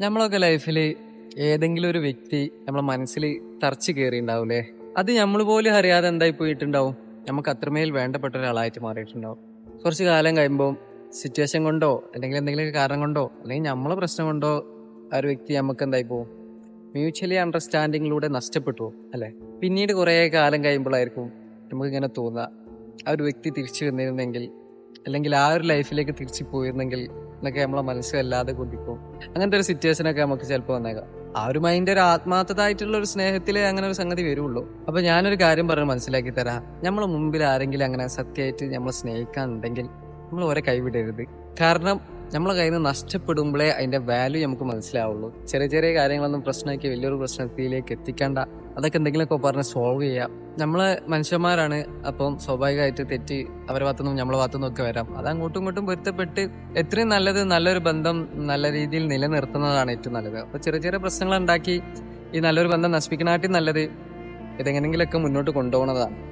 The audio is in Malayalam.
നമ്മളൊക്കെ ലൈഫിൽ ഏതെങ്കിലും ഒരു വ്യക്തി നമ്മളെ മനസ്സിൽ തറച്ചു കയറിയിട്ടുണ്ടാവൂലേ. അത് നമ്മൾ പോലും അറിയാതെ എന്തായി പോയിട്ടുണ്ടാവും. നമുക്ക് അത്രമേൽ വേണ്ടപ്പെട്ട ഒരാളായിട്ട് മാറിയിട്ടുണ്ടാവും. കുറച്ച് കാലം കഴിയുമ്പോൾ സിറ്റുവേഷൻ കൊണ്ടോ അല്ലെങ്കിൽ എന്തെങ്കിലും കാരണം കൊണ്ടോ അല്ലെങ്കിൽ നമ്മളെ പ്രശ്നം കൊണ്ടോ ആ ഒരു വ്യക്തി നമുക്ക് എന്തായി പോകും, മ്യൂച്വലി അണ്ടർസ്റ്റാൻഡിങ്ങിലൂടെ നഷ്ടപ്പെട്ടു പോകും അല്ലെ. പിന്നീട് കുറേ കാലം കഴിയുമ്പോഴായിരിക്കും നമുക്ക് ഇങ്ങനെ തോന്നുക, ആ ഒരു വ്യക്തി തിരിച്ചു വന്നിരുന്നെങ്കിൽ അല്ലെങ്കിൽ ആ ഒരു ലൈഫിലേക്ക് തിരിച്ചു പോയിരുന്നെങ്കിൽ എന്നൊക്കെ നമ്മളെ മനസ്സ് വല്ലാതെ കൊതിക്കും. അങ്ങനത്തെ ഒരു സിറ്റുവേഷൻ ഒക്കെ നമുക്ക് ചിലപ്പോൾ വന്നേക്കാം. ആ ഒരു മൈൻഡ് ഒരു ആത്മാർത്ഥതായിട്ടുള്ള ഒരു സ്നേഹത്തിലേ അങ്ങനെ ഒരു സംഗതി വരുള്ളൂ. അപ്പൊ ഞാനൊരു കാര്യം പറഞ്ഞ് മനസ്സിലാക്കി തരാം. നമ്മളെ മുമ്പിൽ ആരെങ്കിലും അങ്ങനെ സത്യമായിട്ട് നമ്മളെ സ്നേഹിക്കാനുണ്ടെങ്കിൽ നമ്മൾ ഓരെ കൈവിടരുത്. കാരണം നമ്മളെ കയ്യിൽ നിന്ന് നഷ്ടപ്പെടുമ്പോഴേ അതിന്റെ വാല്യൂ നമുക്ക് മനസ്സിലാവുള്ളൂ. ചെറിയ ചെറിയ കാര്യങ്ങളൊന്നും പ്രശ്നമാക്കി വലിയൊരു പ്രശ്നത്തിലേക്ക് എത്തിക്കേണ്ട. അതൊക്കെ എന്തെങ്കിലുമൊക്കെ പറഞ്ഞ് സോൾവ് ചെയ്യാം. നമ്മള് മനുഷ്യന്മാരാണ്. അപ്പം സ്വാഭാവികമായിട്ട് തെറ്റ് അവരുടെ ഭാഗത്തുനിന്നും നമ്മളെ ഭാഗത്തുനിന്നും ഒക്കെ വരാം. അത് അങ്ങോട്ടും ഇങ്ങോട്ടും പൊരുത്തപ്പെട്ട് എത്രയും നല്ലത് നല്ലൊരു ബന്ധം നല്ല രീതിയിൽ നിലനിർത്തുന്നതാണ് ഏറ്റവും നല്ലത്. അപ്പൊ ചെറിയ ചെറിയ പ്രശ്നങ്ങൾ ഉണ്ടാക്കി ഈ നല്ലൊരു ബന്ധം നശിപ്പിക്കണാട്ടി നല്ലത് ഇതെങ്ങനെങ്കിലൊക്കെ മുന്നോട്ട് കൊണ്ടുപോകുന്നതാണ്.